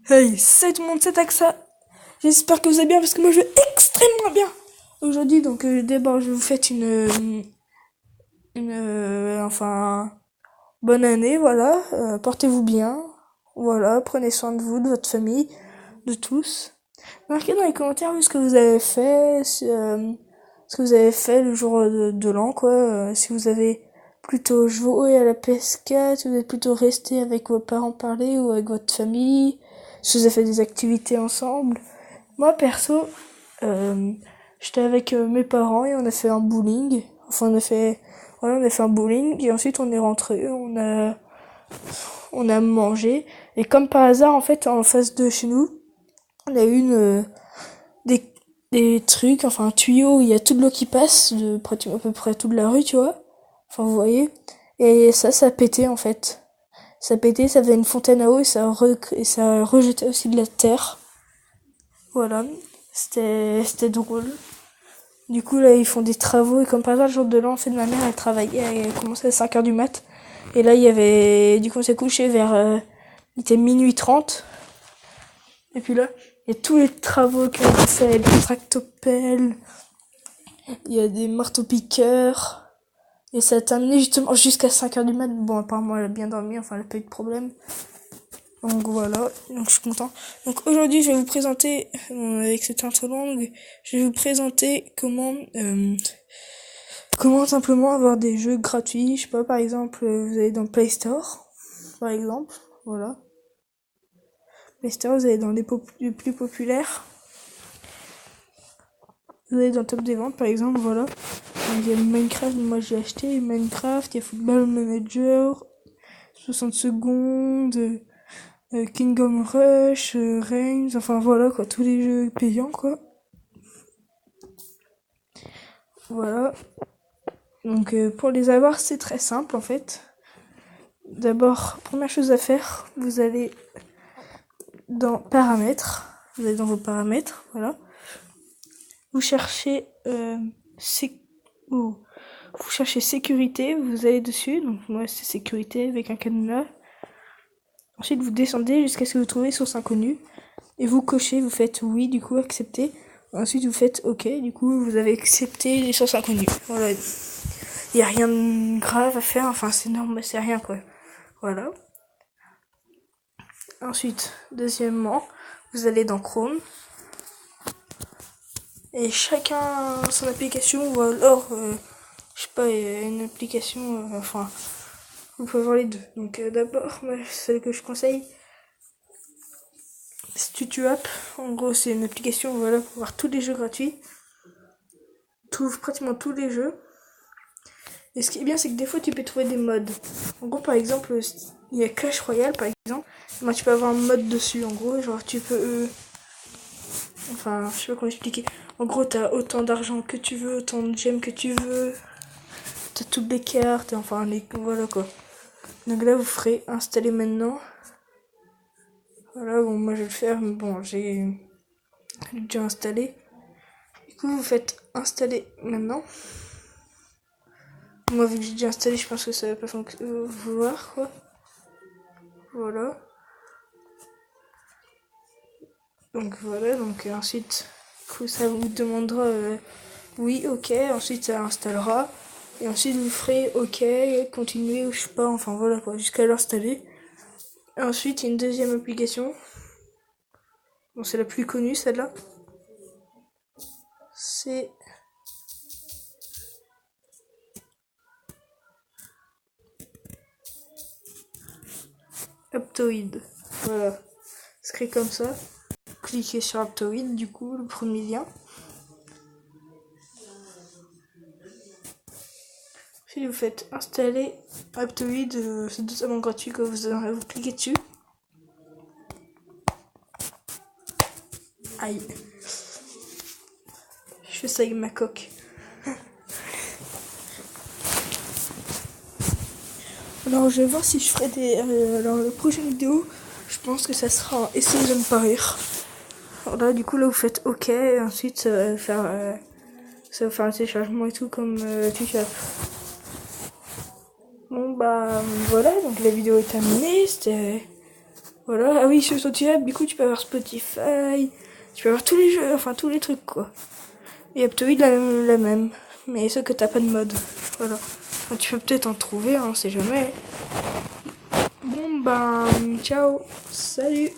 Hey, salut tout le monde, c'est Taxa. J'espère que vous allez bien parce que moi je vais extrêmement bien. Aujourd'hui, donc d'abord je vous souhaite enfin, bonne année, voilà. Portez-vous bien, voilà. Prenez soin de vous, de votre famille, de tous. Marquez dans les commentaires ce que vous avez fait, ce que vous avez fait le jour de l'an, quoi. Si vous avez plutôt joué à la PS4, si vous êtes plutôt resté avec vos parents parler ou avec votre famille, si vous avez fait des activités ensemble. Moi, perso, euh, j'étais avec mes parents et on a fait un bowling. Enfin, on a fait un bowling et ensuite on est rentré, on a mangé. Et comme par hasard, en fait, en face de chez nous, on a eu des, des trucs, enfin un tuyau où il y a toute l'eau qui passe de pratiquement à peu près toute la rue, tu vois. Enfin, vous voyez. Et ça a pété en fait. Ça a pété, ça faisait une fontaine à eau et et ça a rejeté aussi de la terre. Voilà. C'était drôle. Du coup, là, ils font des travaux. Et comme par hasard, le jour de l'an, en fait, ma mère, elle travaillait. Elle commençait à 5 heures du mat. Et là, il y avait... Du coup, on s'est couché vers... il était minuit 30. Et puis là, il y a tous les travaux qui ont été faits. Les tractopelles. Il y a des marteaux-piqueurs. Et ça a terminé justement jusqu'à 5 heures du mat. Bon, apparemment, elle a bien dormi. Enfin, elle a pas eu de problème. Donc voilà, donc je suis content. Donc aujourd'hui, je vais vous présenter, avec cette intro longue, je vais vous présenter comment simplement avoir des jeux gratuits. Je sais pas, par exemple, vous allez dans Play Store, par exemple, voilà. Play Store, vous allez dans les plus populaires. Vous allez dans Top des ventes, par exemple, voilà. Donc, il y a Minecraft, moi j'ai acheté Minecraft, il y a Football Manager, 60 secondes, Kingdom Rush, Reigns, enfin voilà quoi, tous les jeux payants quoi. Voilà. Donc pour les avoir, c'est très simple en fait. D'abord, première chose à faire, vous allez dans paramètres, vous allez dans vos paramètres, voilà. Vous cherchez oh, vous cherchez sécurité, vous allez dessus, donc moi c'est sécurité avec un cadenas. Ensuite vous descendez jusqu'à ce que vous trouvez source inconnue et vous cochez, vous faites oui, du coup accepter. Ensuite vous faites ok, du coup vous avez accepté les sources inconnues. Voilà. Il y a rien de grave à faire, enfin c'est normal, c'est rien quoi. Voilà. Ensuite, deuxièmement, vous allez dans Chrome et chacun son application ou alors je sais pas, une application enfin vous pouvez voir les deux. Donc d'abord, moi, celle que je conseille, c'est TutuApp. En gros, c'est une application voilà pour voir tous les jeux gratuits. Trouve pratiquement tous les jeux. Et ce qui est bien, c'est que des fois, tu peux trouver des modes. En gros, par exemple, il y a Clash Royale, par exemple. Moi, tu peux avoir un mode dessus. En gros, genre, tu peux... enfin, je sais pas comment expliquer. En gros, t'as autant d'argent que tu veux, autant de gemmes que tu veux. T'as toutes les cartes, enfin, voilà quoi. Donc là, vous ferez installer maintenant. Voilà, bon, moi, je vais le faire, mais bon, j'ai déjà installé. Du coup, vous faites installer maintenant. Moi, vu que j'ai déjà installé, je pense que ça va pas vouloir, quoi. Voilà. Donc voilà, donc ensuite, ça vous demandera oui, ok, ensuite ça installera. Et ensuite vous ferez ok, continuer ou je sais pas, enfin voilà quoi, jusqu'à l'installer. Et ensuite, il y a une deuxième application. Bon, c'est la plus connue celle-là. C'est Aptoid. Voilà. C'est comme ça. Cliquez sur Aptoid, du coup, le premier lien. Puis vous faites installer Aptoid, c'est totalement gratuit quand vous cliquez dessus. Aïe. Je fais ça avec ma coque. Alors je vais voir si je ferai des... alors la prochaine vidéo, je pense que ça sera essayer de ne pas rire. Alors là du coup là vous faites ok, et ensuite ça va faire un téléchargement et tout comme tu fais. Bon bah voilà, donc la vidéo est terminée, Voilà, ah oui, sur Spotify, du coup, tu peux avoir Spotify, tu peux avoir tous les jeux, enfin tous les trucs, quoi. Et Aptoid, la même, mais sauf que t'as pas de mode. Voilà. Enfin, tu peux peut-être en trouver, hein, on sait jamais. Bon, ben, ciao, salut.